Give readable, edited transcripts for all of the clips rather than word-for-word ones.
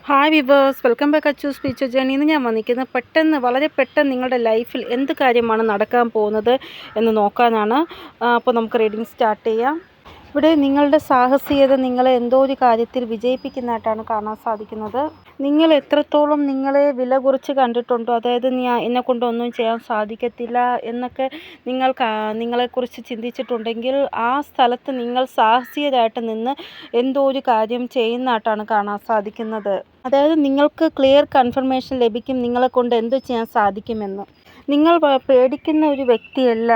Hi viewers, welcome back Achu speech journey. ഇന്ന് ഞാൻ വന്നിരിക്കുന്നത് വളരെ പെട്ടെന്ന് നിങ്ങളുടെ ലൈഫിൽ എന്ത് കാര്യമാണ് നടക്കാൻ പോകുന്നത് എന്ന് നോക്കാനാണ്. അപ്പോൾ നമുക്ക് റീഡിങ് സ്റ്റാർട്ട് ചെയ്യാം. ഇവിടെ നിങ്ങളുടെ സാഹസികത നിങ്ങളെ എന്തോ ഒരു കാര്യത്തിൽ വിജയിപ്പിക്കുന്നതായിട്ടാണ് കാണാൻ സാധിക്കുന്നത്. നിങ്ങൾ എത്രത്തോളം നിങ്ങളെ വില കുറച്ച് കണ്ടിട്ടുണ്ടോ, അതായത് എന്നെക്കൊണ്ടൊന്നും ചെയ്യാൻ സാധിക്കത്തില്ല എന്നൊക്കെ നിങ്ങളെക്കുറിച്ച് ചിന്തിച്ചിട്ടുണ്ടെങ്കിൽ ആ സ്ഥലത്ത് നിങ്ങൾ സാഹസികരായിട്ട് നിന്ന് എന്തോ ഒരു കാര്യം ചെയ്യുന്നതായിട്ടാണ് കാണാൻ സാധിക്കുന്നത്. അതായത് നിങ്ങൾക്ക് ക്ലിയർ കൺഫർമേഷൻ ലഭിക്കും നിങ്ങളെക്കൊണ്ട് എന്ത് ചെയ്യാൻ സാധിക്കുമെന്ന്. നിങ്ങൾ പേടിക്കുന്ന ഒരു വ്യക്തിയല്ല.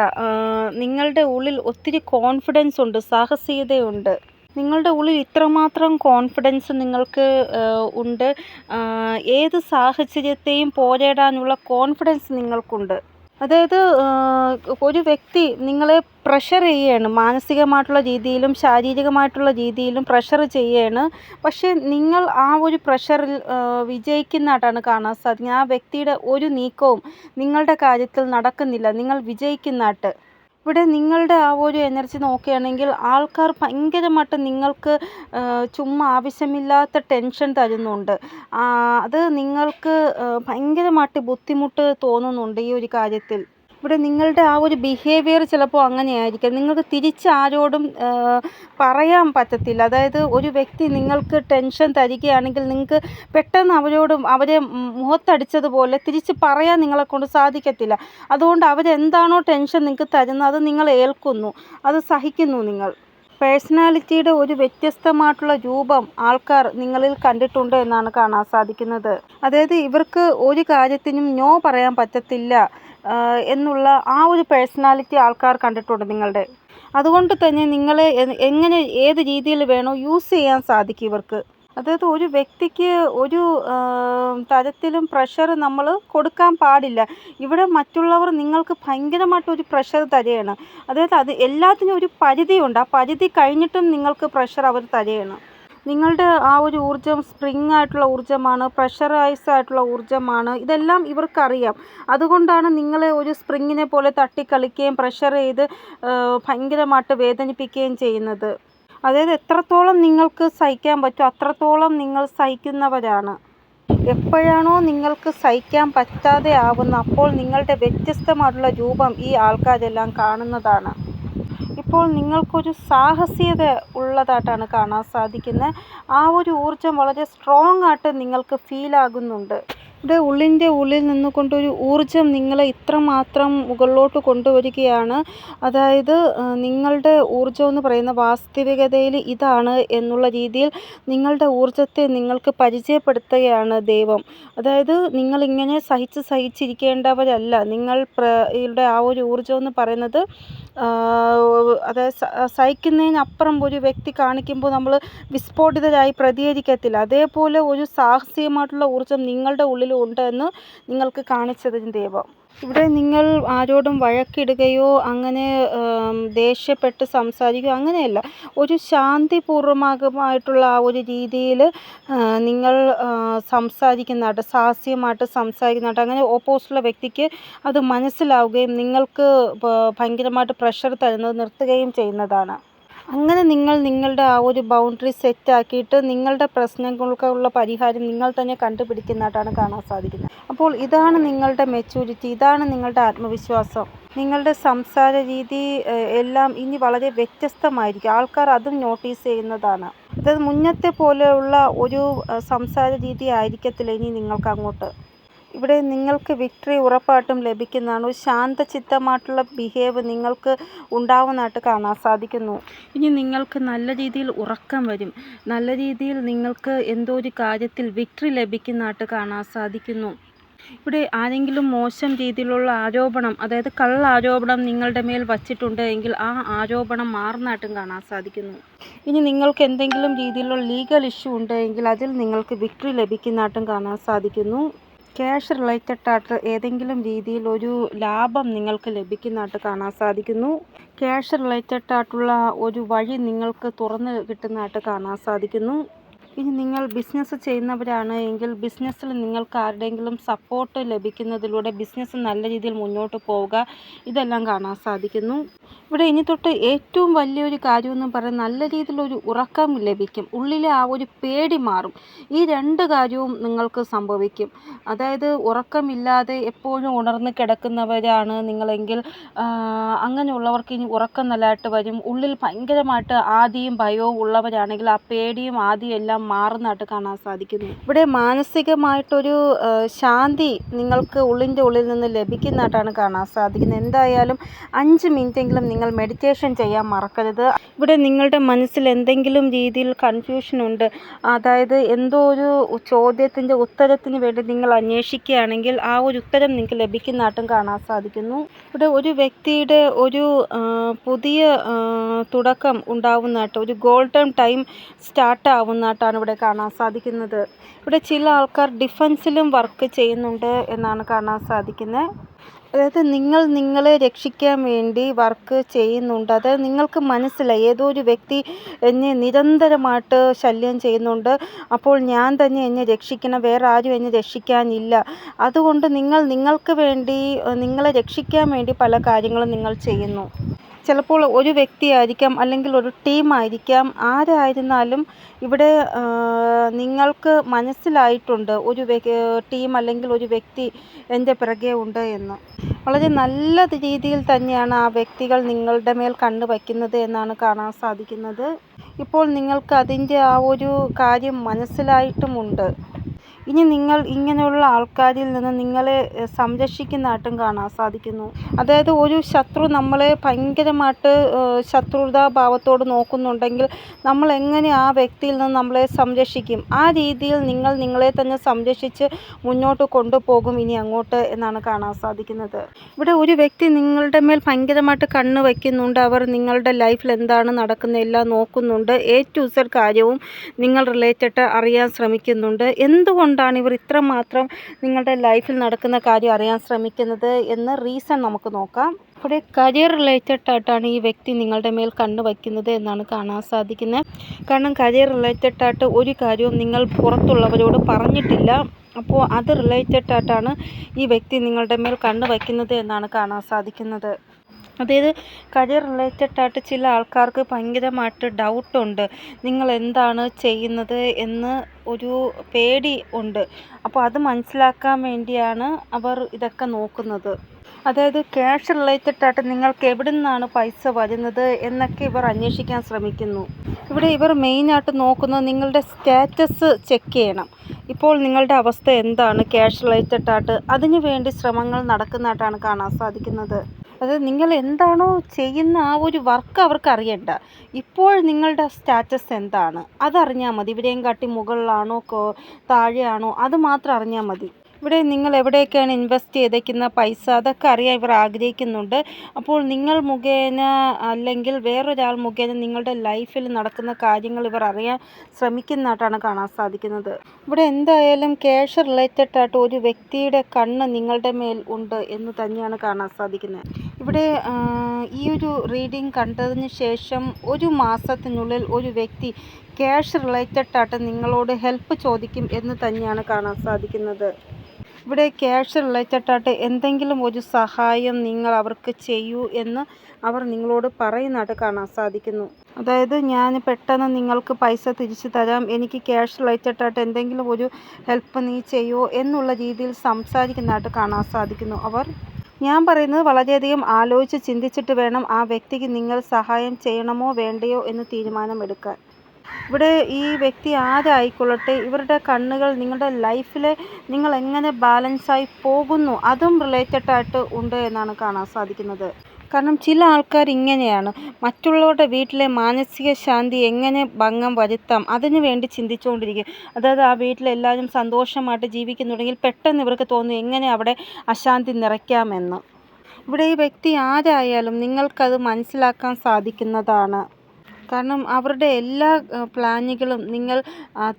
നിങ്ങളുടെ ഉള്ളിൽ ഒത്തിരി കോൺഫിഡൻസ് ഉണ്ട്, സാഹസികതയുണ്ട്. നിങ്ങളുടെ ഉള്ളിൽ ഇത്രമാത്രം കോൺഫിഡൻസ് നിങ്ങൾക്ക് ഉണ്ട്. ഏത് സാഹചര്യത്തെയും പോരാടാനുള്ള കോൺഫിഡൻസ് നിങ്ങൾക്കുണ്ട്. അതായത് ഒരു വ്യക്തി നിങ്ങളെ പ്രഷർ ചെയ്യുകയാണ്, മാനസികമായിട്ടുള്ള രീതിയിലും ശാരീരികമായിട്ടുള്ള രീതിയിലും പ്രഷർ ചെയ്യുകയാണ്. പക്ഷേ നിങ്ങൾ ആ ഒരു പ്രഷറിൽ വിജയിക്കുന്നതായിട്ടാണ് കാണാൻ സാധിക്കുന്നത്. ആ വ്യക്തിയുടെ ഒരു നീക്കവും നിങ്ങളുടെ കാര്യത്തിൽ നടക്കുന്നില്ല, നിങ്ങൾ വിജയിക്കുന്നതായിട്ട്. ഇവിടെ നിങ്ങളുടെ ആ ഒരു എനർജി നോക്കുകയാണെങ്കിൽ ആൾക്കാർ ഭയങ്കരമായിട്ട് നിങ്ങൾക്ക് ചുമ്മാ ആവശ്യമില്ലാത്ത ടെൻഷൻ തരുന്നുണ്ട്. അത് നിങ്ങൾക്ക് ഭയങ്കരമായിട്ട് ബുദ്ധിമുട്ട് തോന്നുന്നുണ്ട് ഈ ഒരു കാര്യത്തിൽ. ഇവിടെ നിങ്ങളുടെ ആ ഒരു ബിഹേവിയർ ചിലപ്പോൾ അങ്ങനെയായിരിക്കും. നിങ്ങൾക്ക് തിരിച്ചാരോടും പറയാൻ പറ്റത്തില്ല. അതായത് ഒരു വ്യക്തി നിങ്ങൾക്ക് ടെൻഷൻ തരികയാണെങ്കിൽ നിങ്ങൾക്ക് പെട്ടെന്ന് അവരെ മുഖത്തടിച്ചതുപോലെ തിരിച്ച് പറയാൻ നിങ്ങളെക്കൊണ്ട് സാധിക്കത്തില്ല. അതുകൊണ്ട് അവരെന്താണോ ടെൻഷൻ നിങ്ങൾക്ക് തരുന്നത് അത് നിങ്ങൾ ഏൽക്കുന്നു, അത് സഹിക്കുന്നു നിങ്ങൾ. പേഴ്സണാലിറ്റിയുടെ ഒരു വ്യത്യസ്തമായിട്ടുള്ള രൂപം ആൾക്കാർ നിങ്ങളിൽ കണ്ടിട്ടുണ്ട് എന്നാണ് കാണാൻ സാധിക്കുന്നത്. അതായത് ഇവർക്ക് ഒരു കാര്യത്തിനും നോ പറയാൻ പറ്റത്തില്ല എന്നുള്ള ആ ഒരു പേഴ്സണാലിറ്റി ആൾക്കാർ കണ്ടിട്ടുണ്ട് നിങ്ങളുടെ. അതുകൊണ്ട് തന്നെ നിങ്ങളെ എങ്ങനെ ഏത് രീതിയിൽ വേണോ യൂസ് ചെയ്യാൻ സാധിക്കും ഇവർക്ക്. അതായത് ഒരു വ്യക്തിക്ക് ഒരു തരത്തിലും പ്രഷർ നമ്മൾ കൊടുക്കാൻ പാടില്ല. ഇവിടെ മറ്റുള്ളവർ നിങ്ങൾക്ക് ഭയങ്കരമായിട്ടൊരു പ്രഷർ തരികയാണ്. അതായത് അത് എല്ലാത്തിനും ഒരു പരിധിയുണ്ട്. ആ പരിധി കഴിഞ്ഞിട്ടും നിങ്ങൾക്ക് പ്രഷർ അവർ തരികയാണ്. നിങ്ങളുടെ ആ ഒരു ഊർജ്ജം സ്പ്രിങ് ആയിട്ടുള്ള ഊർജ്ജമാണ്, പ്രഷറൈസ് ആയിട്ടുള്ള ഊർജ്ജമാണ്. ഇതെല്ലാം ഇവർക്കറിയാം. അതുകൊണ്ടാണ് നിങ്ങളെ ഒരു സ്പ്രിങ്ങിനെ പോലെ തട്ടിക്കളിക്കുകയും പ്രഷർ ചെയ്ത് ഭയങ്കരമായിട്ട് വേദനിപ്പിക്കുകയും ചെയ്യുന്നത്. അതായത് എത്രത്തോളം നിങ്ങൾക്ക് സഹിക്കാൻ പറ്റുമോ അത്രത്തോളം നിങ്ങൾ സഹിക്കുന്നവരാണ്. എപ്പോഴാണോ നിങ്ങൾക്ക് സഹിക്കാൻ പറ്റാതെ ആവുന്ന അപ്പോൾ നിങ്ങളുടെ വ്യത്യസ്തമായിട്ടുള്ള രൂപം ഈ ആൾക്കാരെല്ലാം കാണുന്നതാണ്. ഇപ്പോൾ നിങ്ങൾക്കൊരു സാഹസികത ഉള്ളതായിട്ടാണ് കാണാൻ സാധിക്കുന്നത്. ആ ഒരു ഊർജ്ജം വളരെ സ്ട്രോങ് ആയിട്ട് നിങ്ങൾക്ക് ഫീൽ ആകുന്നുണ്ട്. ഇവിടെ ഉള്ളിൻ്റെ ഉള്ളിൽ നിന്നുകൊണ്ടൊരു ഊർജ്ജം നിങ്ങളെ ഇത്രമാത്രം മുകളിലോട്ട് കൊണ്ടുവരികയാണ്. അതായത് നിങ്ങളുടെ ഊർജ്ജം എന്ന് പറയുന്ന വാസ്തവികതയിൽ ഇതാണ് എന്നുള്ള രീതിയിൽ നിങ്ങളുടെ ഊർജ്ജത്തെ നിങ്ങൾക്ക് പരിചയപ്പെടുത്തുകയാണ് ദൈവം. അതായത് നിങ്ങളിങ്ങനെ സഹിച്ചിരിക്കേണ്ടവരല്ല. നിങ്ങളുടെ ആ ഒരു ഊർജ്ജം എന്ന് പറയുന്നത് അതായത് സഹിക്കുന്നതിനപ്പുറം ഒരു വ്യക്തി കാണിക്കുമ്പോൾ നമ്മൾ വിസ്ഫോടിതരായി പ്രതികരിക്കത്തില്ല. അതേപോലെ ഒരു സാഹസികമായിട്ടുള്ള ഊർജ്ജം നിങ്ങളുടെ ഉള്ളിൽ ഉണ്ട് എന്ന് നിങ്ങൾക്ക് കാണിച്ചതിന് ദൈവം. ഇവിടെ നിങ്ങൾ ആരോടും വഴക്കിടുകയോ അങ്ങനെ ദേഷ്യപ്പെട്ട് സംസാരിക്കുകയോ അങ്ങനെയല്ല. ഒരു ശാന്തിപൂർവമായിട്ടുള്ള ആ ഒരു രീതിയിൽ നിങ്ങൾ സംസാരിക്കുന്നതായിട്ട്, സാഹസികമായിട്ട് സംസാരിക്കുന്നതായിട്ട്, അങ്ങനെ ഓപ്പോസിറ്റുള്ള വ്യക്തിക്ക് അത് മനസ്സിലാവുകയും നിങ്ങൾക്ക് ഭയങ്കരമായിട്ട് പ്രഷർ തരുന്നത് നിർത്തുകയും ചെയ്യുന്നതാണ്. അങ്ങനെ നിങ്ങൾ നിങ്ങളുടെ ആ ഒരു ബൗണ്ടറി സെറ്റാക്കിയിട്ട് നിങ്ങളുടെ പ്രശ്നങ്ങൾക്കുള്ള പരിഹാരം നിങ്ങൾ തന്നെ കണ്ടുപിടിക്കുന്നതായിട്ടാണ് കാണാൻ സാധിക്കുന്നത്. അപ്പോൾ ഇതാണ് നിങ്ങളുടെ മെച്യൂരിറ്റി, ഇതാണ് നിങ്ങളുടെ ആത്മവിശ്വാസം. നിങ്ങളുടെ സംസാര രീതി എല്ലാം ഇനി വളരെ വ്യത്യസ്തമായിരിക്കും. ആൾക്കാർ അതും നോട്ടീസ് ചെയ്യുന്നതാണ്. അതായത് മുന്നത്തെ പോലെയുള്ള ഒരു സംസാര രീതി ആയിരിക്കത്തില്ല ഇനി നിങ്ങൾക്ക് അങ്ങോട്ട്. ഇവിടെ നിങ്ങൾക്ക് വിക്ടറി ഉറപ്പായിട്ടും ലഭിക്കുന്നതാണ്. ഒരു ശാന്തചിത്തമായിട്ടുള്ള ബിഹേവ് നിങ്ങൾക്ക് ഉണ്ടാവുന്നതായിട്ട് കാണാൻ സാധിക്കുന്നു. ഇനി നിങ്ങൾക്ക് നല്ല രീതിയിൽ ഉറക്കം വരും. നല്ല രീതിയിൽ നിങ്ങൾക്ക് എന്തോ ഒരു കാര്യത്തിൽ വിക്ടറി ലഭിക്കുന്നതായിട്ട് കാണാൻ സാധിക്കുന്നു. ഇവിടെ ആരെങ്കിലും മോശം രീതിയിലുള്ള ആരോപണം, അതായത് കള്ളാരോപണം നിങ്ങളുടെ മേൽ വച്ചിട്ടുണ്ട് എങ്കിൽ ആ ആരോപണം മാറുന്നതായിട്ടും കാണാൻ സാധിക്കുന്നു. ഇനി നിങ്ങൾക്ക് എന്തെങ്കിലും രീതിയിലുള്ള ലീഗൽ ഇഷ്യൂ ഉണ്ടെങ്കിൽ അതിൽ നിങ്ങൾക്ക് വിക്ടറി ലഭിക്കുന്നതായിട്ടും കാണാൻ സാധിക്കുന്നു. ക്യാഷ് റിലേറ്റഡ് ആയിട്ട് ഏതെങ്കിലും രീതിയിൽ ഒരു ലാഭം നിങ്ങൾക്ക് ലഭിക്കുന്നതായിട്ട് കാണാൻ സാധിക്കുന്നു. ക്യാഷ് റിലേറ്റഡ് ആയിട്ടുള്ള ഒരു വഴി നിങ്ങൾക്ക് തുറന്ന് കിട്ടുന്നതായിട്ട് കാണാൻ സാധിക്കുന്നു. ഇനി നിങ്ങൾ ബിസിനസ് ചെയ്യുന്നവരാണ് എങ്കിൽ ബിസിനസ്സിൽ നിങ്ങൾക്ക് ആരുടെയെങ്കിലും സപ്പോർട്ട് ലഭിക്കുന്നതിലൂടെ ബിസിനസ് നല്ല രീതിയിൽ മുന്നോട്ട് പോവുക, ഇതെല്ലാം കാണാൻ സാധിക്കുന്നു. ഇവിടെ ഇനി തൊട്ട് ഏറ്റവും വലിയൊരു കാര്യമെന്ന് പറയുന്നത് നല്ല രീതിയിലൊരു ഉറക്കം ലഭിക്കും, ഉള്ളിലെ ആ ഒരു പേടി മാറും. ഈ രണ്ട് കാര്യവും നിങ്ങൾക്ക് സംഭവിക്കും. അതായത് ഉറക്കമില്ലാതെ എപ്പോഴും ഉണർന്ന് കിടക്കുന്നവരാണ് നിങ്ങളെങ്കിൽ അങ്ങനെയുള്ളവർക്ക് ഇനി ഉറക്കം നല്ലതായിട്ട് വരും. ഉള്ളിൽ ഭയങ്കരമായിട്ട് ആദിയും ഭയവും ഉള്ളവരാണെങ്കിൽ ആ പേടിയും ആദിയും എല്ലാം മാറുന്നതായിട്ട് കാണാൻ സാധിക്കുന്നു. ഇവിടെ മാനസികമായിട്ടൊരു ശാന്തി നിങ്ങൾക്ക് ഉള്ളിൻ്റെ ഉള്ളിൽ നിന്ന് ലഭിക്കുന്നതായിട്ടാണ് കാണാൻ സാധിക്കുന്നത്. എന്തായാലും 5 മിനിറ്റെങ്കിലും നിങ്ങൾ മെഡിറ്റേഷൻ ചെയ്യാൻ മറക്കരുത്. ഇവിടെ നിങ്ങളുടെ മനസ്സിൽ എന്തെങ്കിലും രീതിയിൽ കൺഫ്യൂഷൻ ഉണ്ട്, അതായത് എന്തോ ഒരു ചോദ്യത്തിൻ്റെ ഉത്തരത്തിന് വേണ്ടി നിങ്ങൾ അന്വേഷിക്കുകയാണെങ്കിൽ ആ ഒരു ഉത്തരം നിങ്ങൾക്ക് ലഭിക്കുന്നതായിട്ടും കാണാൻ സാധിക്കുന്നു. ഇവിടെ ഒരു വ്യക്തിയുടെ ഒരു പുതിയ തുടക്കം ഉണ്ടാവുന്നതായിട്ട്, ഒരു ഗോൾഡൻ ടൈം സ്റ്റാർട്ട് ആവുന്നതായിട്ടാണ് ഇവിടെ കാണാൻ സാധിക്കുന്നത്. ഇവിടെ ചില ആൾക്കാർ ഡിഫൻസിലും വർക്ക് ചെയ്യുന്നുണ്ട് എന്നാണ് കാണാൻ സാധിക്കുന്നത്. അതായത് നിങ്ങൾ നിങ്ങളെ രക്ഷിക്കാൻ വേണ്ടി വർക്ക് ചെയ്യുന്നുണ്ട്. അതായത് നിങ്ങൾക്ക് മനസ്സിലായി ഏതോ ഒരു വ്യക്തി എന്നെ നിരന്തരമായിട്ട് ശല്യം ചെയ്യുന്നുണ്ട്, അപ്പോൾ ഞാൻ തന്നെ എന്നെ രക്ഷിക്കണം, വേറെ ആരും എന്നെ രക്ഷിക്കാനില്ല. അതുകൊണ്ട് നിങ്ങൾക്ക് വേണ്ടി നിങ്ങളെ രക്ഷിക്കാൻ വേണ്ടി പല കാര്യങ്ങളും നിങ്ങൾ ചെയ്യുന്നു. ചിലപ്പോൾ ഒരു വ്യക്തിയായിരിക്കാം, അല്ലെങ്കിൽ ഒരു ടീമായിരിക്കാം, ആരായിരുന്നാലും ഇവിടെ നിങ്ങൾക്ക് മനസ്സിലായിട്ടുണ്ട് ഒരു ടീം അല്ലെങ്കിൽ ഒരു വ്യക്തി എൻ്റെ പിറകെ ഉണ്ട് എന്ന്. വളരെ നല്ല രീതിയിൽ തന്നെയാണ് ആ വ്യക്തികൾ നിങ്ങളുടെ മേൽ കണ്ണ് വയ്ക്കുന്നത് എന്നാണ് കാണാൻ സാധിക്കുന്നത്. ഇപ്പോൾ നിങ്ങൾക്ക് അതിൻ്റെ ആ ഒരു കാര്യം മനസ്സിലായിട്ടുമുണ്ട്. ഇനി നിങ്ങൾ ഇങ്ങനെയുള്ള ആൾക്കാരിൽ നിന്ന് നിങ്ങളെ സംരക്ഷിക്കുന്നതായിട്ടും കാണാൻ സാധിക്കുന്നു. അതായത് ഒരു ശത്രു നമ്മളെ ഭയങ്കരമായിട്ട് ശത്രുതാഭാവത്തോട് നോക്കുന്നുണ്ടെങ്കിൽ നമ്മൾ എങ്ങനെ ആ വ്യക്തിയിൽ നിന്ന് നമ്മളെ സംരക്ഷിക്കും, ആ രീതിയിൽ നിങ്ങൾ നിങ്ങളെ തന്നെ സംരക്ഷിച്ച് മുന്നോട്ട് കൊണ്ടുപോകും ഇനി അങ്ങോട്ട് എന്നാണ് കാണാൻ സാധിക്കുന്നത്. ഇവിടെ ഒരു വ്യക്തി നിങ്ങളുടെ മേൽ ഭയങ്കരമായിട്ട് കണ്ണ് വയ്ക്കുന്നുണ്ട്. അവർ നിങ്ങളുടെ ലൈഫിൽ എന്താണ് നടക്കുന്നത് എല്ലാം നോക്കുന്നുണ്ട്. A to Z കാര്യവും നിങ്ങൾ റിലേറ്റഡ് അറിയാൻ ശ്രമിക്കുന്നുണ്ട്. എന്തുകൊണ്ടാണ് ഇവർ ഇത്രമാത്രം നിങ്ങളുടെ ലൈഫിൽ നടക്കുന്ന കാര്യം അറിയാൻ ശ്രമിക്കുന്നത് എന്ന് റീസൺ നമുക്ക് നോക്കാം. ഇവിടെ കരിയർ റിലേറ്റഡ് ആയിട്ടാണ് ഈ വ്യക്തി നിങ്ങളുടെ മേൽ കണ്ണ് വയ്ക്കുന്നത് എന്നാണ് കാണാൻ സാധിക്കുന്നത്. കാരണം കരിയർ റിലേറ്റഡ് ആയിട്ട് ഒരു കാര്യവും നിങ്ങൾ പുറത്തുള്ളവരോട് പറഞ്ഞിട്ടില്ല. അപ്പോൾ അത് റിലേറ്റഡ് ആയിട്ടാണ് ഈ വ്യക്തി നിങ്ങളുടെ മേൽ കണ്ണ് വയ്ക്കുന്നത് എന്നാണ് കാണാൻ സാധിക്കുന്നത്. അതായത് കരിയർ റിലേറ്റഡ് ആയിട്ട് ചില ആൾക്കാർക്ക് ഭയങ്കരമായിട്ട് ഡൗട്ടുണ്ട്, നിങ്ങൾ എന്താണ് ചെയ്യുന്നത് എന്ന് ഒരു പേടി ഉണ്ട്. അപ്പോൾ അത് മനസ്സിലാക്കാൻ വേണ്ടിയാണ് അവർ ഇതൊക്കെ നോക്കുന്നത്. അതായത് ക്യാഷ് റിലേറ്റഡ് ആയിട്ട് നിങ്ങൾക്ക് എവിടെ നിന്നാണ് പൈസ വരുന്നത് എന്നൊക്കെ ഇവർ അന്വേഷിക്കാൻ ശ്രമിക്കുന്നു. ഇവിടെ ഇവർ മെയിനായിട്ട് നോക്കുന്നത് നിങ്ങളുടെ സ്റ്റാറ്റസ് ചെക്ക് ചെയ്യണം. ഇപ്പോൾ നിങ്ങളുടെ അവസ്ഥ എന്താണ് ക്യാഷ് റിലേറ്റഡ് ആയിട്ട്, അതിനു വേണ്ടി ശ്രമങ്ങൾ നടക്കുന്നതായിട്ടാണ് കാണാൻ സാധിക്കുന്നത്. അത് നിങ്ങൾ എന്താണോ ചെയ്യുന്ന ആ ഒരു വർക്ക് അവർക്ക് അറിയണ്ട, ഇപ്പോൾ നിങ്ങളുടെ സ്റ്റാറ്റസ് എന്താണ് അതറിഞ്ഞാൽ മതി. ഇവരെയും കാട്ടി മുകളിലാണോ താഴെയാണോ അത് മാത്രം അറിഞ്ഞാൽ മതി. ഇവിടെ നിങ്ങൾ എവിടെയൊക്കെയാണ് ഇൻവെസ്റ്റ് ചെയ്തേക്കുന്ന പൈസ അതൊക്കെ അറിയാൻ ഇവർ ആഗ്രഹിക്കുന്നുണ്ട്. അപ്പോൾ നിങ്ങൾ മുഖേന അല്ലെങ്കിൽ വേറൊരാൾ മുഖേന നിങ്ങളുടെ ലൈഫിൽ നടക്കുന്ന കാര്യങ്ങൾ ഇവർ അറിയാൻ ശ്രമിക്കുന്നതായിട്ടാണ് കാണാൻ സാധിക്കുന്നത്. ഇവിടെ എന്തായാലും ക്യാഷ് റിലേറ്റഡ് ആയിട്ട് ഒരു വ്യക്തിയുടെ കണ്ണ് നിങ്ങളുടെ മേൽ ഉണ്ട് എന്ന് തന്നെയാണ് കാണാൻ സാധിക്കുന്നത്. ഇവിടെ ഈ ഒരു റീഡിംഗ് കണ്ടതിന് ശേഷം 1 മാസത്തിനുള്ളിൽ ഒരു വ്യക്തി ക്യാഷ് റിലേറ്റഡ് ആയിട്ട് നിങ്ങളോട് ഹെൽപ്പ് ചോദിക്കും എന്ന് തന്നെയാണ് കാണാൻ സാധിക്കുന്നത്. ഇവിടെ ക്യാഷ് റിലേറ്റഡ് ആയിട്ട് എന്തെങ്കിലും ഒരു സഹായം നിങ്ങൾ അവർക്ക് ചെയ്യൂ എന്ന് അവർ നിങ്ങളോട് പറയുന്നതായിട്ട് കാണാൻ സാധിക്കുന്നു. അതായത് ഞാൻ പെട്ടെന്ന് നിങ്ങൾക്ക് പൈസ തിരിച്ചു തരാം, എനിക്ക് ക്യാഷ് റിലേറ്റഡ് ആയിട്ട് എന്തെങ്കിലും ഒരു ഹെൽപ്പ് നീ ചെയ്യോ എന്നുള്ള രീതിയിൽ സംസാരിക്കുന്നതായിട്ട് കാണാൻ സാധിക്കുന്നു അവർ. ഞാൻ പറയുന്നത് വളരെയധികം ആലോചിച്ച് ചിന്തിച്ചിട്ട് വേണം ആ വ്യക്തിക്ക് നിങ്ങൾ സഹായം ചെയ്യണമോ വേണ്ടയോ എന്ന് തീരുമാനമെടുക്കാൻ. ഇവിടെ ഈ വ്യക്തി ആരായിക്കൊള്ളട്ടെ, ഇവരുടെ കണ്ണുകൾ നിങ്ങളുടെ ലൈഫിൽ നിങ്ങൾ എങ്ങനെ ബാലൻസായി പോകുന്നു അതും റിലേറ്റഡ് ആയിട്ട് ഉണ്ട് എന്നാണ് കാണാൻ സാധിക്കുന്നത്. കാരണം ചില ആൾക്കാർ ഇങ്ങനെയാണ്, മറ്റുള്ളവരുടെ വീട്ടിലെ മാനസിക ശാന്തി എങ്ങനെ ഭംഗം വരുത്താം അതിനു വേണ്ടി ചിന്തിച്ചുകൊണ്ടിരിക്കും. അതായത് ആ വീട്ടിലെല്ലാവരും സന്തോഷമായിട്ട് ജീവിക്കുന്നുണ്ടെങ്കിൽ പെട്ടെന്ന് ഇവർക്ക് തോന്നും എങ്ങനെ അവിടെ അശാന്തി നിറയ്ക്കാമെന്ന്. ഇവിടെ ഈ വ്യക്തി ആരായാലും നിങ്ങൾക്കത് മനസ്സിലാക്കാൻ സാധിക്കുന്നതാണ്. കാരണം അവരുടെ എല്ലാ പ്ലാനുകളും നിങ്ങൾ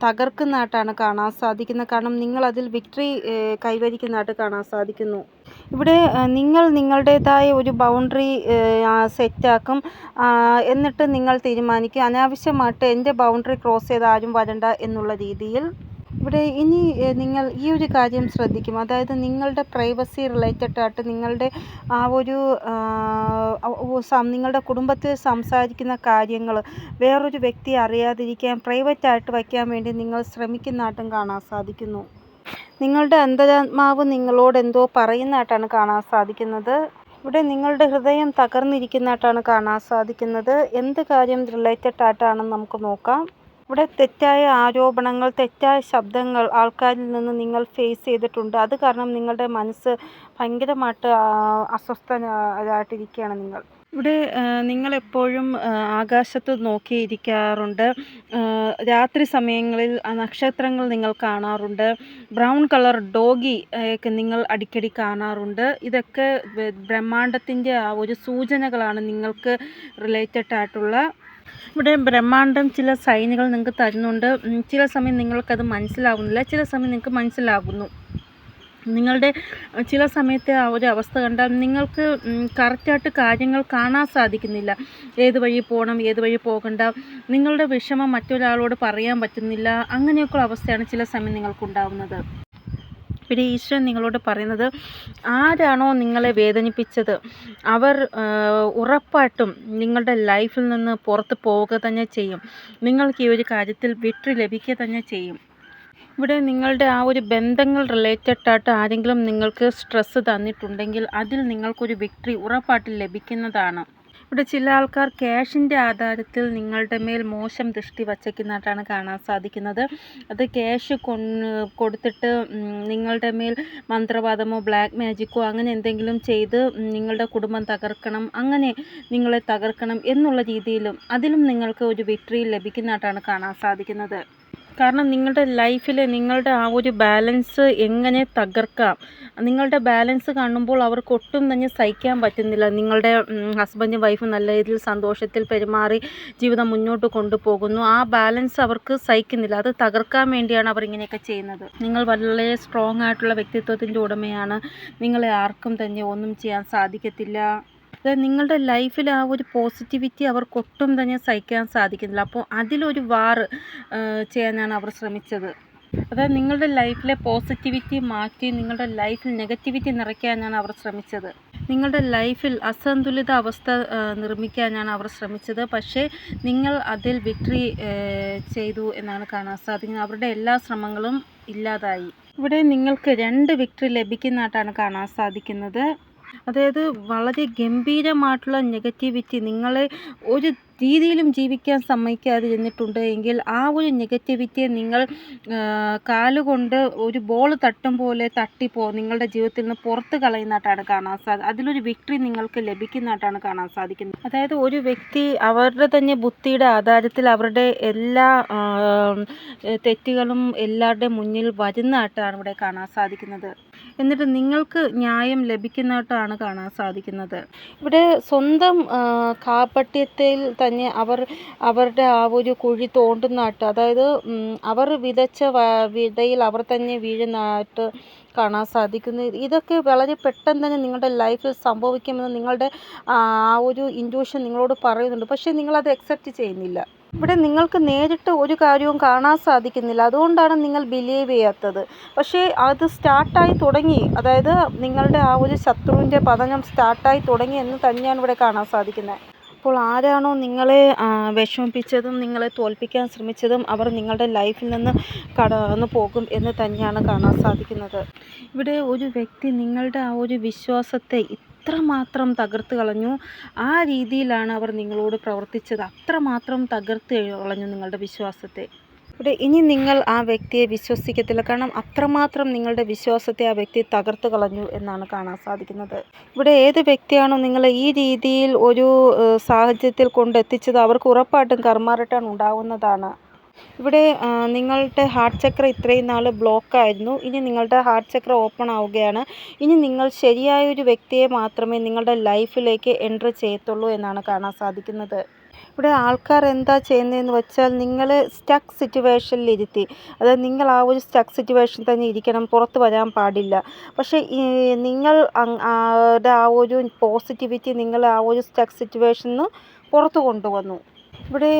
തകർക്കുന്നതായിട്ടാണ് കാണാൻ സാധിക്കുന്നത്. കാരണം നിങ്ങൾ അതിൽ വിക്ടറി കൈവരിക്കുന്നതായിട്ട് കാണാൻ സാധിക്കുന്നു. ഇവിടെ നിങ്ങൾ നിങ്ങളുടേതായ ഒരു ബൗണ്ടറി സെറ്റാക്കും. എന്നിട്ട് നിങ്ങൾ തീരുമാനിക്കും അനാവശ്യമായിട്ട് എൻ്റെ ബൗണ്ടറി ക്രോസ് ചെയ്ത് ആരും വരണ്ട എന്നുള്ള രീതിയിൽ. ഇവിടെ ഇനി നിങ്ങൾ ഈ ഒരു കാര്യം ശ്രദ്ധിക്കും. അതായത് നിങ്ങളുടെ പ്രൈവസി റിലേറ്റഡ് ആയിട്ട് നിങ്ങളുടെ ആ ഒരു നിങ്ങളുടെ കുടുംബത്തിൽ സംസാരിക്കുന്ന കാര്യങ്ങൾ വേറൊരു വ്യക്തി അറിയാതിരിക്കാൻ പ്രൈവറ്റായിട്ട് വയ്ക്കാൻ വേണ്ടി നിങ്ങൾ ശ്രമിക്കുന്നതായിട്ടും കാണാൻ സാധിക്കുന്നു. നിങ്ങളുടെ അന്തരാത്മാവ് നിങ്ങളോട് എന്തോ പറയുന്നതായിട്ടാണ് കാണാൻ സാധിക്കുന്നത്. ഇവിടെ നിങ്ങളുടെ ഹൃദയം തകർന്നിരിക്കുന്നതായിട്ടാണ് കാണാൻ സാധിക്കുന്നത്. എന്ത് കാര്യം റിലേറ്റഡ് ആയിട്ടാണെന്ന് നമുക്ക് നോക്കാം. ഇവിടെ തെറ്റായ ആരോപണങ്ങൾ, തെറ്റായ ശബ്ദങ്ങൾ ആൾക്കാരിൽ നിന്ന് നിങ്ങൾ ഫേസ് ചെയ്തിട്ടുണ്ട്. അത് കാരണം നിങ്ങളുടെ മനസ്സ് ഭയങ്കരമായിട്ട് അസ്വസ്ഥരായിട്ടിരിക്കുകയാണ് നിങ്ങൾ. ഇവിടെ നിങ്ങളെപ്പോഴും ആകാശത്ത് നോക്കിയിരിക്കാറുണ്ട്. രാത്രി സമയങ്ങളിൽ നക്ഷത്രങ്ങൾ നിങ്ങൾ കാണാറുണ്ട്. ബ്രൗൺ കളർ ഡോഗി ഒക്കെ നിങ്ങൾ അടിക്കടി കാണാറുണ്ട്. ഇതൊക്കെ ബ്രഹ്മാണ്ടത്തിൻ്റെ ആ ഒരു സൂചനകളാണ് നിങ്ങൾക്ക് റിലേറ്റഡ് ആയിട്ടുള്ള. ഇവിടെ ബ്രഹ്മാണ്ടം ചില സൈനുകൾ നിങ്ങൾക്ക് തരുന്നുണ്ട്. ചില സമയം നിങ്ങൾക്കത് മനസ്സിലാവുന്നില്ല, ചില സമയം നിങ്ങൾക്ക് മനസ്സിലാകുന്നു. നിങ്ങളുടെ ചില സമയത്തെ ആ ഒരു അവസ്ഥ കണ്ടാൽ നിങ്ങൾക്ക് കറക്റ്റായിട്ട് കാര്യങ്ങൾ കാണാൻ സാധിക്കുന്നില്ല. ഏത് വഴി പോകണം, ഏത് വഴി പോകണ്ട, നിങ്ങളുടെ വിഷമം മറ്റൊരാളോട് പറയാൻ പറ്റുന്നില്ല. അങ്ങനെയൊക്കെയുള്ള അവസ്ഥയാണ് ചില സമയം നിങ്ങൾക്കുണ്ടാവുന്നത്. പിന്നെ ഈശ്വരൻ നിങ്ങളോട് പറയുന്നത്, ആരാണോ നിങ്ങളെ വേദനിപ്പിച്ചത് അവർ ഉറപ്പായിട്ടും നിങ്ങളുടെ ലൈഫിൽ നിന്ന് പുറത്ത് പോവുക തന്നെ ചെയ്യും. നിങ്ങൾക്ക് ഈ ഒരു കാര്യത്തിൽ വിക്ടറി ലഭിക്കുക തന്നെ ചെയ്യും. ഇവിടെ നിങ്ങളുടെ ആ ഒരു ബന്ധങ്ങൾ റിലേറ്റഡ് ആയിട്ട് ആരെങ്കിലും നിങ്ങൾക്ക് സ്ട്രെസ്സ് തന്നിട്ടുണ്ടെങ്കിൽ അതിൽ നിങ്ങൾക്കൊരു വിക്ടറി ഉറപ്പായിട്ട് ലഭിക്കുന്നതാണ്. ഇവിടെ ചില ആൾക്കാർ ക്യാഷിൻ്റെ ആധാരത്തിൽ നിങ്ങളുടെ മേൽ മോശം ദൃഷ്ടി വച്ചേക്കുന്നതായിട്ടാണ് കാണാൻ സാധിക്കുന്നത്. അത് ക്യാഷ് കൊടുത്തിട്ട് നിങ്ങളുടെ മേൽ മന്ത്രവാദമോ ബ്ലാക്ക് മാജിക്കോ അങ്ങനെ എന്തെങ്കിലും ചെയ്ത് നിങ്ങളുടെ കുടുംബം തകർക്കണം, അങ്ങനെ നിങ്ങളെ തകർക്കണം എന്നുള്ള രീതിയിലും അതിലും നിങ്ങൾക്ക് ഒരു വിക്ടറി ലഭിക്കുന്നതായിട്ടാണ് കാണാൻ സാധിക്കുന്നത്. കാരണം നിങ്ങളുടെ ലൈഫിൽ നിങ്ങളുടെ ആ ഒരു ബാലൻസ് എങ്ങനെ തകർക്കാം, നിങ്ങളുടെ ബാലൻസ് കാണുമ്പോൾ അവർക്ക് ഒട്ടും തന്നെ സഹിക്കാൻ പറ്റുന്നില്ല. നിങ്ങളുടെ ഹസ്ബൻഡും വൈഫും നല്ല രീതിയിൽ സന്തോഷത്തിൽ പെരുമാറി ജീവിതം മുന്നോട്ട് കൊണ്ടുപോകുന്നു. ആ ബാലൻസ് അവർക്ക് സഹിക്കുന്നില്ല. അത് തകർക്കാൻ വേണ്ടിയാണ് അവർ ഇങ്ങനെയൊക്കെ ചെയ്യുന്നത്. നിങ്ങൾ വളരെ സ്ട്രോങ് ആയിട്ടുള്ള വ്യക്തിത്വത്തിൻ്റെ ഉടമയാണ്. നിങ്ങളെ ആർക്കും തന്നെ ഒന്നും ചെയ്യാൻ സാധിക്കത്തില്ല. അതായത് നിങ്ങളുടെ ലൈഫിൽ ആ ഒരു പോസിറ്റിവിറ്റി അവർക്കൊട്ടും തന്നെ സഹിക്കാൻ സാധിക്കുന്നില്ല. അപ്പോൾ അതിലൊരു വാറ് ചെയ്യാനാണ് അവർ ശ്രമിച്ചത്. അതായത് നിങ്ങളുടെ ലൈഫിലെ പോസിറ്റിവിറ്റി മാറ്റി നിങ്ങളുടെ ലൈഫിൽ നെഗറ്റിവിറ്റി നിറയ്ക്കാനാണ് അവർ ശ്രമിച്ചത്. നിങ്ങളുടെ ലൈഫിൽ അസന്തുലിത അവസ്ഥ നിർമ്മിക്കാനാണ് അവർ ശ്രമിച്ചത്. പക്ഷേ നിങ്ങൾ അതിൽ വിക്ടറി ചെയ്തു എന്നാണ് കാണാൻ സാധിക്കുന്നത്. അവരുടെ എല്ലാ ശ്രമങ്ങളും ഇല്ലാതായി. ഇവിടെ നിങ്ങൾക്ക് 2 വിക്ടറി ലഭിക്കുന്നതായിട്ടാണ് കാണാൻ സാധിക്കുന്നത്. അതായത് വളരെ ഗംഭീരമായിട്ടുള്ള നെഗറ്റിവിറ്റി നിങ്ങളെ ഒരു രീതിയിലും ജീവിക്കാൻ സമ്മതിക്കാതെ ഇരുന്നിട്ടുണ്ട് എങ്കിൽ ആ ഒരു നെഗറ്റിവിറ്റിയെ നിങ്ങൾ കാലുകൊണ്ട് ഒരു ബോൾ തട്ടും പോലെ നിങ്ങളുടെ ജീവിതത്തിൽ നിന്ന് പുറത്ത് കളയുന്നതായിട്ടാണ് കാണാൻ സാധിക്കുന്നത്. അതിലൊരു വിക്ടറി നിങ്ങൾക്ക് ലഭിക്കുന്നതായിട്ടാണ് കാണാൻ സാധിക്കുന്നത്. അതായത് ഒരു വ്യക്തി അവരുടെ തന്നെ ബുദ്ധിയുടെ ആധാരത്തിൽ അവരുടെ എല്ലാ തെറ്റുകളും എല്ലാവരുടെയും മുന്നിൽ വരുന്നതായിട്ടാണ് ഇവിടെ കാണാൻ സാധിക്കുന്നത്. എന്നിട്ട് നിങ്ങൾക്ക് ന്യായം ലഭിക്കുന്നതായിട്ടാണ് കാണാൻ സാധിക്കുന്നത്. ഇവിടെ സ്വന്തം കാപട്യത്തിൽ തന്നെ അവരുടെ ആ ഒരു കുഴി തോണ്ടുന്നതായിട്ട്, അതായത് അവർ വിതച്ച വിതയിൽ അവർ തന്നെ വീഴുന്നതായിട്ട് കാണാൻ സാധിക്കുന്നു. ഇതൊക്കെ വളരെ പെട്ടെന്ന് തന്നെ നിങ്ങളുടെ ലൈഫിൽ സംഭവിക്കുമെന്ന് നിങ്ങളുടെ ആ ഒരു ഇൻറ്റ്യൂഷൻ നിങ്ങളോട് പറയുന്നുണ്ട്. പക്ഷേ നിങ്ങളത് അക്സെപ്റ്റ് ചെയ്യുന്നില്ല. ഇവിടെ നിങ്ങൾക്ക് നേരിട്ട് ഒരു കാര്യവും കാണാൻ സാധിക്കുന്നില്ല. അതുകൊണ്ടാണ് നിങ്ങൾ ബിലീവ് ചെയ്യാത്തത്. പക്ഷേ അത് സ്റ്റാർട്ടായി തുടങ്ങി, അതായത് നിങ്ങളുടെ ആ ഒരു ശത്രുവിൻ്റെ പതനം സ്റ്റാർട്ടായി തുടങ്ങി എന്ന് തന്നെയാണ് ഇവിടെ കാണാൻ സാധിക്കുന്നത്. അപ്പോൾ ആരാണോ നിങ്ങളെ വിഷമിപ്പിച്ചതും നിങ്ങളെ തോൽപ്പിക്കാൻ ശ്രമിച്ചതും അവർ നിങ്ങളുടെ ലൈഫിൽ നിന്ന് കടന്നു പോകും എന്ന് തന്നെയാണ് കാണാൻ സാധിക്കുന്നത്. ഇവിടെ ഒരു വ്യക്തി നിങ്ങളുടെ ആ ഒരു വിശ്വാസത്തെ അത്രമാത്രം തകർത്ത് കളഞ്ഞു. ആ രീതിയിലാണ് അവർ നിങ്ങളോട് പ്രവർത്തിച്ചത്. അത്രമാത്രം തകർത്ത് കളഞ്ഞു നിങ്ങളുടെ വിശ്വാസത്തെ. ഇവിടെ ഇനി നിങ്ങൾ ആ വ്യക്തിയെ വിശ്വസിക്കത്തില്ല. കാരണം അത്രമാത്രം നിങ്ങളുടെ വിശ്വാസത്തെ ആ വ്യക്തി തകർത്ത് കളഞ്ഞു എന്നാണ് കാണാൻ സാധിക്കുന്നത്. ഇവിടെ ഏത് വ്യക്തിയാണോ നിങ്ങളെ ഈ രീതിയിൽ ഒരു സാഹചര്യത്തിൽ കൊണ്ടെത്തിച്ചത് അവർക്ക് ഉറപ്പായിട്ടും കർമ്മ റിട്ടേൺ ഉണ്ടാവുന്നതാണ്. ഇവിടെ നിങ്ങളുടെ ഹാർട്ട് ചക്ര ഇത്രയും നാൾ ബ്ലോക്കായിരുന്നു. ഇനി നിങ്ങളുടെ ഹാർട്ട് ചക്ര ഓപ്പൺ ആവുകയാണ്. ഇനി നിങ്ങൾ ശരിയായൊരു വ്യക്തിയെ മാത്രമേ നിങ്ങളുടെ ലൈഫിലേക്ക് എൻ്റർ ചെയ്യത്തുള്ളൂ എന്നാണ് കാണാൻ സാധിക്കുന്നത്. ഇവിടെ ആൾക്കാർ എന്താ ചെയ്യുന്നതെന്ന് വെച്ചാൽ നിങ്ങളെ സ്റ്റക്ക് സിറ്റുവേഷനിലിരുത്തി, അതായത് നിങ്ങൾ ആ ഒരു സ്റ്റക്ക് സിറ്റുവേഷൻ തന്നെ ഇരിക്കണം, പുറത്ത് വരാൻ പാടില്ല. പക്ഷേ നിങ്ങൾ ആ ഒരു പോസിറ്റിവിറ്റി നിങ്ങൾ ആ ഒരു സ്റ്റക്ക് സിറ്റുവേഷനിൽ നിന്ന് പുറത്ത് കൊണ്ടുവന്നു. ഇവിടെ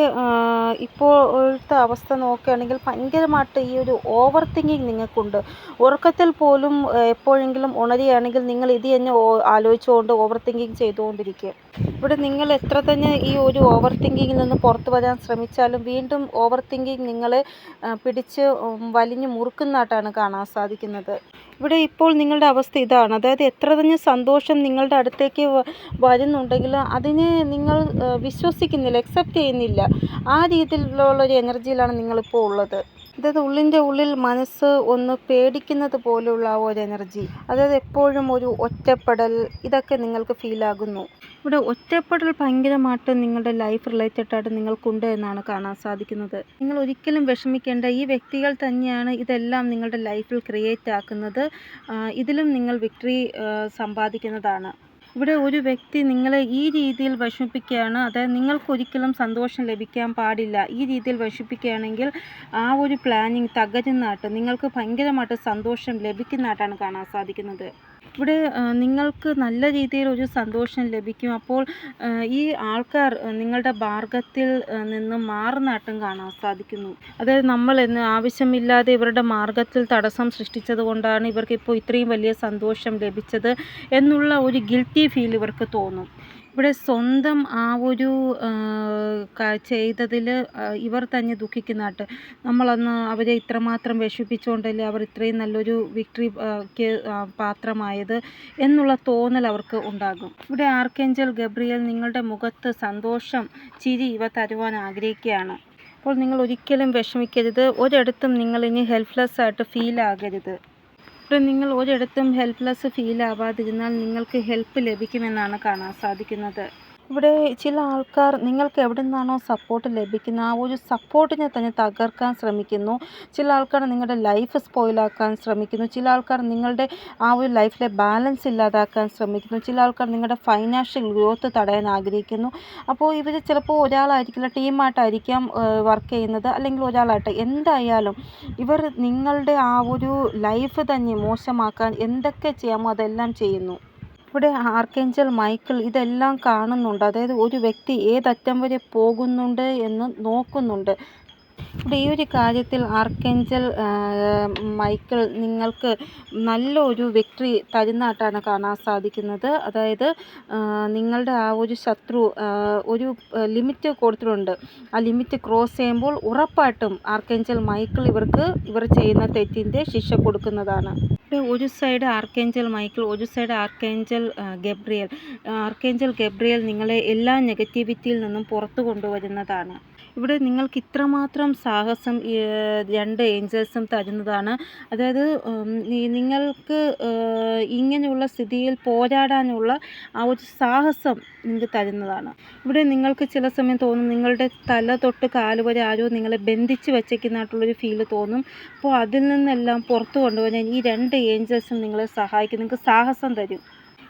ഇപ്പോഴത്തെ അവസ്ഥ നോക്കുകയാണെങ്കിൽ ഭയങ്കരമായിട്ട് ഈ ഒരു ഓവർ തിങ്കിങ് നിങ്ങൾക്കുണ്ട്. ഉറക്കത്തിൽ പോലും എപ്പോഴെങ്കിലും ഉണരുകയാണെങ്കിൽ നിങ്ങൾ ഇത് തന്നെ ആലോചിച്ചുകൊണ്ട് ഓവർ തിങ്കിങ് ചെയ്തുകൊണ്ടിരിക്കുക. ഇവിടെ നിങ്ങൾ എത്ര തന്നെ ഈ ഒരു ഓവർ തിങ്കിങ്ങിൽ നിന്ന് പുറത്ത് വരാൻ ശ്രമിച്ചാലും വീണ്ടും ഓവർ തിങ്കിങ് നിങ്ങളെ പിടിച്ച് വലിഞ്ഞ് മുറുക്കുന്നതായിട്ടാണ് കാണാൻ സാധിക്കുന്നത്. ഇവിടെ ഇപ്പോൾ നിങ്ങളുടെ അവസ്ഥ ഇതാണ്, അതായത് എത്ര തന്നെ സന്തോഷം നിങ്ങളുടെ അടുത്തേക്ക് വരുന്നുണ്ടെങ്കിലും അതിനെ നിങ്ങൾ വിശ്വസിക്കുന്നില്ല, അക്സെപ്റ്റ് ചെയ്യുന്നില്ല. ആ രീതിയിലുള്ളൊരു എനർജിയിലാണ് നിങ്ങളിപ്പോൾ ഉള്ളത്. അതായത് ഉള്ളിൻ്റെ ഉള്ളിൽ മനസ്സ് ഒന്ന് പേടിക്കുന്നത് പോലുള്ള ആ ഒരു എനർജി, അതായത് എപ്പോഴും ഒരു ഒറ്റപ്പെടൽ, ഇതൊക്കെ നിങ്ങൾക്ക് ഫീലാകുന്നു. ഇവിടെ ഒറ്റപ്പെടൽ ഭയങ്കരമായിട്ട് നിങ്ങളുടെ ലൈഫ് റിലേറ്റഡ് ആയിട്ട് നിങ്ങൾക്കുണ്ട് എന്നാണ് കാണാൻ സാധിക്കുന്നത്. നിങ്ങൾ ഒരിക്കലും വിഷമിക്കേണ്ട, ഈ വ്യക്തികൾ തന്നെയാണ് ഇതെല്ലാം നിങ്ങളുടെ ലൈഫിൽ ക്രിയേറ്റ് ആക്കുന്നത്. ഇതിലും നിങ്ങൾ വിക്ടറി സമ്പാദിക്കുന്നതാണ്. ഇവിടെ ഒരു വ്യക്തി നിങ്ങളെ ഈ രീതിയിൽ വിഷമിപ്പിക്കുകയാണ്, അതായത് നിങ്ങൾക്കൊരിക്കലും സന്തോഷം ലഭിക്കാൻ പാടില്ല. ഈ രീതിയിൽ വിഷമിപ്പിക്കുകയാണെങ്കിൽ ആ ഒരു പ്ലാനിങ് തകരുന്നതായിട്ട്, നിങ്ങൾക്ക് ഭയങ്കരമായിട്ട് സന്തോഷം ലഭിക്കുന്നതായിട്ടാണ് കാണാൻ സാധിക്കുന്നത്. ഇവിടെ നിങ്ങൾക്ക് നല്ല രീതിയിൽ ഒരു സന്തോഷം ലഭിക്കും. അപ്പോൾ ഈ ആൾക്കാർ നിങ്ങളുടെ മാർഗത്തിൽ നിന്ന് മാറുന്നതായിട്ടും കാണാൻ സാധിക്കുന്നു. അതായത് നമ്മൾ ആവശ്യമില്ലാതെ ഇവരുടെ മാർഗത്തിൽ തടസ്സം സൃഷ്ടിച്ചത് കൊണ്ടാണ് ഇവർക്ക് ഇപ്പോൾ ഇത്രയും വലിയ സന്തോഷം ലഭിച്ചത് എന്നുള്ള ഒരു ഗിൽറ്റി ഫീൽ ഇവർക്ക് തോന്നും. ഇവിടെ സ്വന്തം ആ ഒരു ചെയ്തതിൽ ഇവർ തന്നെ ദുഃഖിക്കുന്നതായിട്ട്, നമ്മളന്ന് അവരെ ഇത്രമാത്രം വിഷമിപ്പിച്ചുകൊണ്ടല്ലേ അവർ ഇത്രയും നല്ലൊരു വിക്ടറിക്ക് പാത്രമായത് എന്നുള്ള തോന്നൽ അവർക്ക് ഉണ്ടാകും. ഇവിടെ ആർക്കേഞ്ചൽ ഗബ്രിയേൽ നിങ്ങളുടെ മുഖത്ത് സന്തോഷം, ചിരി ഇവ തരുവാൻ ആഗ്രഹിക്കുകയാണ്. അപ്പോൾ നിങ്ങൾ ഒരിക്കലും വിഷമിക്കരുത്, ഒരിടത്തും നിങ്ങൾ ഇനി ഹെൽപ്ലെസ് ആയിട്ട് ഫീൽ ആകരുത്. ഇവിടെ നിങ്ങൾ ഒരിടത്തും ഹെൽപ്ലെസ് ഫീൽ ആവാതിരുന്നാൽ നിങ്ങൾക്ക് ഹെൽപ്പ് ലഭിക്കുമെന്നാണ് കാണാൻ സാധിക്കുന്നത്. ഇവിടെ ചില ആൾക്കാർ നിങ്ങൾക്ക് എവിടെ നിന്നാണോ സപ്പോർട്ട് ലഭിക്കുന്നത് ആ ഒരു സപ്പോർട്ടിനെ തന്നെ തകർക്കാൻ ശ്രമിക്കുന്നു. ചില ആൾക്കാർ നിങ്ങളുടെ ലൈഫ് സ്പോയിലാക്കാൻ ശ്രമിക്കുന്നു. ചില ആൾക്കാർ നിങ്ങളുടെ ആ ഒരു ലൈഫിലെ ബാലൻസ് ഇല്ലാതാക്കാൻ ശ്രമിക്കുന്നു. ചില ആൾക്കാർ നിങ്ങളുടെ ഫൈനാൻഷ്യൽ ഗ്രോത്ത് തടയാൻ ആഗ്രഹിക്കുന്നു. അപ്പോൾ ഇവർ ചിലപ്പോൾ ഒരാളായിരിക്കില്ല, ടീമായിട്ടായിരിക്കാം വർക്ക് ചെയ്യുന്നത്, അല്ലെങ്കിൽ ഒരാളായിട്ട്. എന്തായാലും ഇവർ നിങ്ങളുടെ ആ ഒരു ലൈഫ് തന്നെ മോശമാക്കാൻ എന്തൊക്കെ ചെയ്യാമോ അതെല്ലാം ചെയ്യുന്നു. ഇവിടെ ആർക്കേഞ്ചൽ മൈക്കിൾ ഇതെല്ലാം കാണുന്നുണ്ട്, അതായത് ഒരു വ്യക്തി ഏതറ്റം വരെ പോകുന്നുണ്ട് എന്ന് നോക്കുന്നുണ്ട്. ഇവിടെ ഈ ഒരു കാര്യത്തിൽ ആർക്കേഞ്ചൽ മൈക്കിൾ നിങ്ങൾക്ക് നല്ലൊരു വിക്ടറി തരുന്നതായിട്ടാണ് കാണാൻ സാധിക്കുന്നത്. അതായത് നിങ്ങളുടെ ആ ഒരു ശത്രു ഒരു ലിമിറ്റ് കൊടുത്തിട്ടുണ്ട്, ആ ലിമിറ്റ് ക്രോസ് ചെയ്യുമ്പോൾ ഉറപ്പായിട്ടും ആർക്കേഞ്ചൽ മൈക്കിൾ ഇവർ ചെയ്യുന്ന തെറ്റിൻ്റെ ശിക്ഷ കൊടുക്കുന്നതാണ്. ഒരു സൈഡ് ആർക്കേഞ്ചൽ മൈക്കിൾ, ഒരു side archangel Gabriel. Archangel Gabriel നിങ്ങളെ എല്ലാ നെഗറ്റിവിറ്റിയിൽ നിന്നും പുറത്തു കൊണ്ടുവരുന്നതാണ്. ഇവിടെ നിങ്ങൾക്ക് ഇത്രമാത്രം സാഹസം രണ്ട് ഏഞ്ചൽസും തരുന്നതാണ്. അതായത് നിങ്ങൾക്ക് ഇങ്ങനെയുള്ള സ്ഥിതിയിൽ പോരാടാനുള്ള ആ ഒരു സാഹസം നിങ്ങൾക്ക് തരുന്നതാണ്. ഇവിടെ നിങ്ങൾക്ക് ചില സമയം തോന്നും നിങ്ങളുടെ തല തൊട്ട് കാല് വരെ ആരോ നിങ്ങളെ ബന്ധിച്ച് വെച്ചേക്കുന്നതായിട്ടുള്ളൊരു ഫീല് തോന്നും. അപ്പോൾ അതിൽ നിന്നെല്ലാം പുറത്തു കൊണ്ടുവരാൻ ഈ രണ്ട് ഏഞ്ചൽസും നിങ്ങളെ സഹായിക്കും, നിങ്ങൾക്ക് സാഹസം തരും.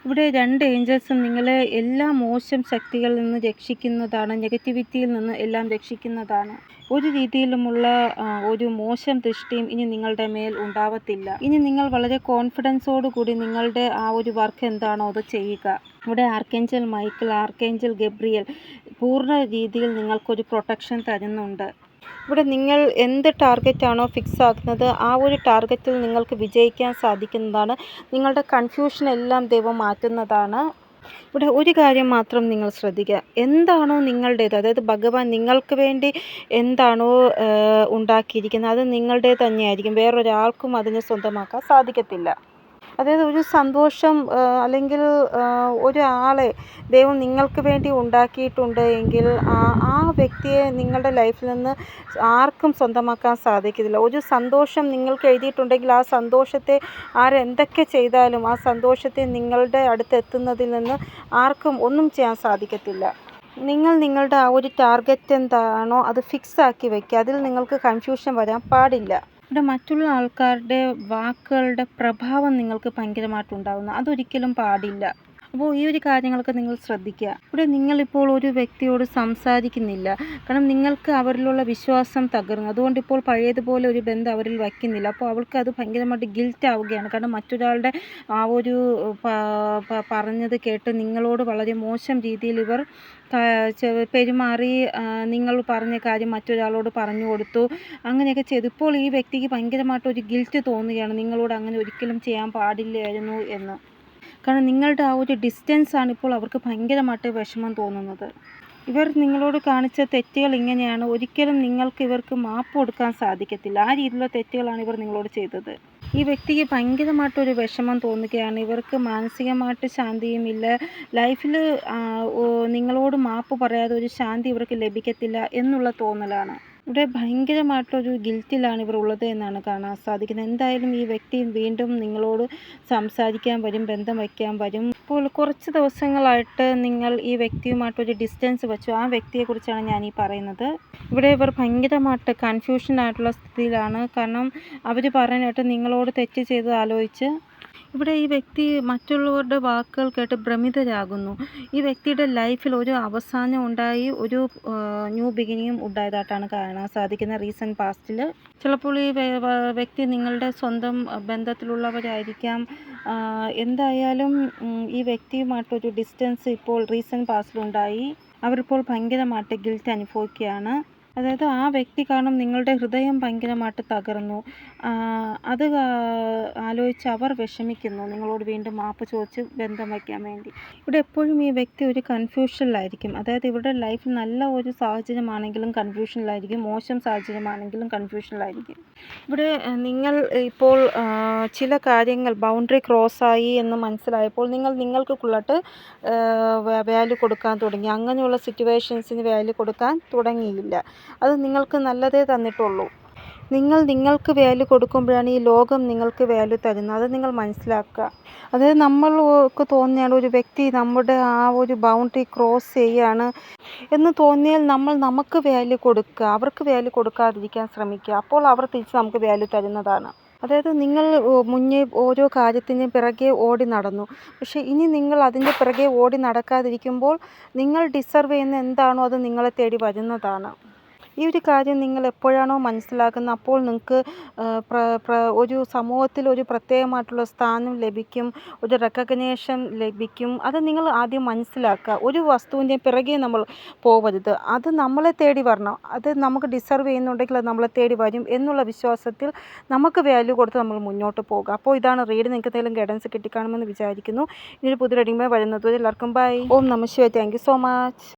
ഇവിടെ രണ്ട് ഏഞ്ചൽസും നിങ്ങളെ എല്ലാ മോശം ശക്തികളിൽ നിന്ന് രക്ഷിക്കുന്നതാണ്, നെഗറ്റിവിറ്റിയിൽ നിന്ന് എല്ലാം രക്ഷിക്കുന്നതാണ്. ഒരു രീതിയിലുമുള്ള ഒരു മോശം ദൃഷ്ടിയും ഇനി നിങ്ങളുടെ മേൽ ഉണ്ടാവത്തില്ല. ഇനി നിങ്ങൾ വളരെ കോൺഫിഡൻസോടു കൂടി നിങ്ങളുടെ ആ ഒരു വർക്ക് എന്താണോ അത് ചെയ്യുക. ഇവിടെ ആർക്കേഞ്ചൽ മൈക്കിൾ, ആർക്കേഞ്ചൽ ഗബ്രിയേൽ പൂർണ്ണ രീതിയിൽ നിങ്ങൾക്കൊരു പ്രൊട്ടക്ഷൻ തരുന്നുണ്ട്. ഇവിടെ നിങ്ങൾ എന്ത് ടാർഗറ്റാണോ ഫിക്സ് ആക്കുന്നത് ആ ഒരു ടാർഗറ്റിൽ നിങ്ങൾക്ക് വിജയിക്കാൻ സാധിക്കുന്നതാണ്. നിങ്ങളുടെ കൺഫ്യൂഷൻ എല്ലാം ദൈവം മാറ്റുന്നതാണ്. ഇവിടെ ഒരു കാര്യം മാത്രം നിങ്ങൾ ശ്രദ്ധിക്കുക, എന്താണോ നിങ്ങളുടേത്, അതായത് ഭഗവാൻ നിങ്ങൾക്ക് വേണ്ടി എന്താണോ ഉണ്ടാക്കിയിരിക്കുന്നത് അത് നിങ്ങളുടെ തന്നെയായിരിക്കും, വേറൊരാൾക്കും അതിനെ സ്വന്തമാക്കാൻ സാധിക്കത്തില്ല. അതായത് ഒരു സന്തോഷം അല്ലെങ്കിൽ ഒരാളെ ദൈവം നിങ്ങൾക്ക് വേണ്ടി ഉണ്ടാക്കിയിട്ടുണ്ട് എങ്കിൽ ആ വ്യക്തിയെ നിങ്ങളുടെ ലൈഫിൽ നിന്ന് ആർക്കും സ്വന്തമാക്കാൻ സാധിക്കത്തില്ല. ഒരു സന്തോഷം നിങ്ങൾക്ക് എഴുതിയിട്ടുണ്ടെങ്കിൽ ആ സന്തോഷത്തെ ആരെന്തൊക്കെ ചെയ്താലും ആ സന്തോഷത്തെ നിങ്ങളുടെ അടുത്ത് എത്തുന്നതിൽ നിന്ന് ആർക്കും ഒന്നും ചെയ്യാൻ സാധിക്കത്തില്ല. നിങ്ങൾ നിങ്ങളുടെ ആ ഒരു ടാർഗറ്റ് എന്താണോ അത് ഫിക്സ് ആക്കി വയ്ക്കുക, അതിൽ നിങ്ങൾക്ക് കൺഫ്യൂഷൻ വരാൻ പാടില്ല. ഇവിടെ മറ്റുള്ള ആൾക്കാരുടെ വാക്കുകളുടെ പ്രഭാവം നിങ്ങൾക്ക് ഭയങ്കരമായിട്ടുണ്ടാകുന്നു, അതൊരിക്കലും പാടില്ല. അപ്പോൾ ഈ ഒരു കാര്യങ്ങളൊക്കെ നിങ്ങൾ ശ്രദ്ധിക്കുക. ഇവിടെ നിങ്ങളിപ്പോൾ ഒരു വ്യക്തിയോട് സംസാരിക്കുന്നില്ല, കാരണം നിങ്ങൾക്ക് അവരിലുള്ള വിശ്വാസം തകർന്നു. അതുകൊണ്ട് ഇപ്പോൾ പഴയതുപോലെ ഒരു ബന്ധം അവരിൽ വയ്ക്കുന്നില്ല. അപ്പോൾ അവൾക്ക് അത് ഭയങ്കരമായിട്ട് ഗിൽറ്റ് ആവുകയാണ്. കാരണം മറ്റൊരാളുടെ ആ ഒരു പറഞ്ഞത് കേട്ട് നിങ്ങളോട് വളരെ മോശം രീതിയിൽ ഇവർ പെരുമാറി. നിങ്ങൾ പറഞ്ഞ കാര്യം മറ്റൊരാളോട് പറഞ്ഞു കൊടുത്തു, അങ്ങനെയൊക്കെ ചെയ്തു. ഇപ്പോൾ ഈ വ്യക്തിക്ക് ഭയങ്കരമായിട്ടൊരു ഗിൽറ്റ് തോന്നുകയാണ്, നിങ്ങളോട് അങ്ങനെ ഒരിക്കലും ചെയ്യാൻ പാടില്ലായിരുന്നു എന്ന്. കാരണം നിങ്ങളുടെ ആ ഒരു ഡിസ്റ്റൻസാണ് ഇപ്പോൾ അവർക്ക് ഭയങ്കരമായിട്ട് വിഷമം തോന്നുന്നത്. ഇവർ നിങ്ങളോട് കാണിച്ച തെറ്റുകൾ ഇങ്ങനെയാണ്. ഒരിക്കലും നിങ്ങൾക്ക് ഇവർക്ക് മാപ്പ് കൊടുക്കാൻ സാധിക്കത്തില്ല. ആ രീതിയിലുള്ള തെറ്റുകളാണ് ഇവർ നിങ്ങളോട് ചെയ്തത്. ഈ വ്യക്തിക്ക് ഭയങ്കരമായിട്ടൊരു വിഷമം തോന്നുകയാണ്. ഇവർക്ക് മാനസികമായിട്ട് ശാന്തിയുമില്ല. ലൈഫിൽ നിങ്ങളോട് മാപ്പ് പറയാതെ ഒരു ശാന്തി ഇവർക്ക് ലഭിക്കത്തില്ല എന്നുള്ള തോന്നലാണ്. ഇവിടെ ഭയങ്കരമായിട്ടൊരു ഗിൽറ്റിലാണ് ഇവർ ഉള്ളത് എന്നാണ് കാണാൻ സാധിക്കുന്നത്. എന്തായാലും ഈ വ്യക്തി വീണ്ടും നിങ്ങളോട് സംസാരിക്കാൻ വരും, ബന്ധം വയ്ക്കാൻ വരും. ഇപ്പോൾ കുറച്ച് ദിവസങ്ങളായിട്ട് നിങ്ങൾ ഈ വ്യക്തിയുമായിട്ടൊരു ഡിസ്റ്റൻസ് വെച്ചു. ആ വ്യക്തിയെക്കുറിച്ചാണ് ഞാൻ ഈ പറയുന്നത്. ഇവിടെ ഇവർ ഭയങ്കരമായിട്ട് കൺഫ്യൂഷനായിട്ടുള്ള സ്ഥിതിയിലാണ്. കാരണം അവർ പറയാനായിട്ട് നിങ്ങളോട് തെറ്റ് ചെയ്ത് ആലോചിച്ച് ഇവിടെ ഈ വ്യക്തി മറ്റുള്ളവരുടെ വാക്കുകൾ കേട്ട് ഭ്രമിതരാകുന്നു. ഈ വ്യക്തിയുടെ ലൈഫിൽ ഒരു അവസാനം ഉണ്ടായി, ഒരു ന്യൂ ബിഗിനിങ്ങും ഉണ്ടായതായിട്ടാണ് കാണാൻ സാധിക്കുന്നത് റീസെൻറ്റ് പാസ്റ്റിൽ. ചിലപ്പോൾ ഈ വ്യക്തി നിങ്ങളുടെ സ്വന്തം ബന്ധത്തിലുള്ളവരായിരിക്കാം. എന്തായാലും ഈ വ്യക്തിയുമായിട്ടൊരു ഡിസ്റ്റൻസ് ഇപ്പോൾ റീസെൻറ്റ് പാസ്റ്റിലുണ്ടായി. അവരിപ്പോൾ ഭയങ്കരമായിട്ട് ഗിൽറ്റ് അനുഭവിക്കുകയാണ്. അതായത് ആ വ്യക്തി കാരണം നിങ്ങളുടെ ഹൃദയം ഭയങ്കരമായിട്ട് തകർന്നു. അത് ആലോചിച്ച് അവർ വിഷമിക്കുന്നു, നിങ്ങളോട് വീണ്ടും മാപ്പ് ചോദിച്ച് ബന്ധം വയ്ക്കാൻ വേണ്ടി. ഇവിടെ എപ്പോഴും ഈ വ്യക്തി ഒരു കൺഫ്യൂഷനിലായിരിക്കും. അതായത് ഇവരുടെ ലൈഫിൽ നല്ല ഒരു സാഹചര്യമാണെങ്കിലും കൺഫ്യൂഷനിലായിരിക്കും, മോശം സാഹചര്യമാണെങ്കിലും കൺഫ്യൂഷനിലായിരിക്കും. ഇവിടെ നിങ്ങൾ ഇപ്പോൾ ചില കാര്യങ്ങൾ ബൗണ്ടറി ക്രോസായി എന്ന് മനസ്സിലായപ്പോൾ നിങ്ങൾക്കുള്ളിട്ട് വാല്യൂ കൊടുക്കാൻ തുടങ്ങി. അങ്ങനെയുള്ള സിറ്റുവേഷൻസിന് വാല്യൂ കൊടുക്കാൻ തുടങ്ങിയില്ല. അത് നിങ്ങൾക്ക് നല്ലതേ തന്നിട്ടുള്ളൂ. നിങ്ങൾക്ക് വാല്യൂ കൊടുക്കുമ്പോഴാണ് ഈ ലോകം നിങ്ങൾക്ക് വാല്യൂ തരുന്നത്. അത് നിങ്ങൾ മനസ്സിലാക്കുക. അതായത് നമ്മൾക്ക് തോന്നിയാണ് ഒരു വ്യക്തി നമ്മുടെ ആ ഒരു ബൗണ്ടറി ക്രോസ് ചെയ്യുകയാണ് എന്ന് തോന്നിയാൽ നമുക്ക് വാല്യൂ കൊടുക്കുക, അവർക്ക് വാല്യൂ കൊടുക്കാതിരിക്കാൻ ശ്രമിക്കുക. അപ്പോൾ അവർ തിരിച്ച് നമുക്ക് വാല്യൂ തരുന്നതാണ്. അതായത് നിങ്ങൾ മുന്നേ ഓരോ കാര്യത്തിന് പിറകെ ഓടി നടന്നു. പക്ഷേ ഇനി നിങ്ങൾ അതിൻ്റെ പിറകെ ഓടി നടക്കാതിരിക്കുമ്പോൾ നിങ്ങൾ ഡിസർവ് ചെയ്യുന്ന എന്താണോ അത് നിങ്ങളെ തേടി വരുന്നതാണ്. ഈ ഒരു കാര്യം നിങ്ങൾ എപ്പോഴാണോ മനസ്സിലാക്കുന്നത് അപ്പോൾ നിങ്ങൾക്ക് ഒരു സമൂഹത്തിൽ ഒരു പ്രത്യേകമായിട്ടുള്ള സ്ഥാനം ലഭിക്കും, ഒരു റെക്കഗ്നേഷൻ ലഭിക്കും. അത് നിങ്ങൾ ആദ്യം മനസ്സിലാക്കുക. ഒരു വസ്തുവിൻ്റെ പിറകെ നമ്മൾ പോകരുത്, അത് നമ്മളെ തേടി വരണം. അത് നമുക്ക് ഡിസർവ് ചെയ്യുന്നുണ്ടെങ്കിൽ അത് നമ്മളെ തേടി വരും എന്നുള്ള വിശ്വാസത്തിൽ നമുക്ക് വാല്യൂ കൊടുത്ത് നമ്മൾ മുന്നോട്ട് പോകുക. അപ്പോൾ ഇതാണ് റീഡ്. നിങ്ങൾക്ക് എന്തെങ്കിലും ഗൈഡൻസ് കിട്ടിക്കാണുമെന്ന് വിചാരിക്കുന്നു. ഇനി ഒരു പുതിയ റീഡിംഗ് വരുന്നത് എല്ലാവർക്കും ബൈ. ഓം നമഃ ശിവായ. Thank you so much.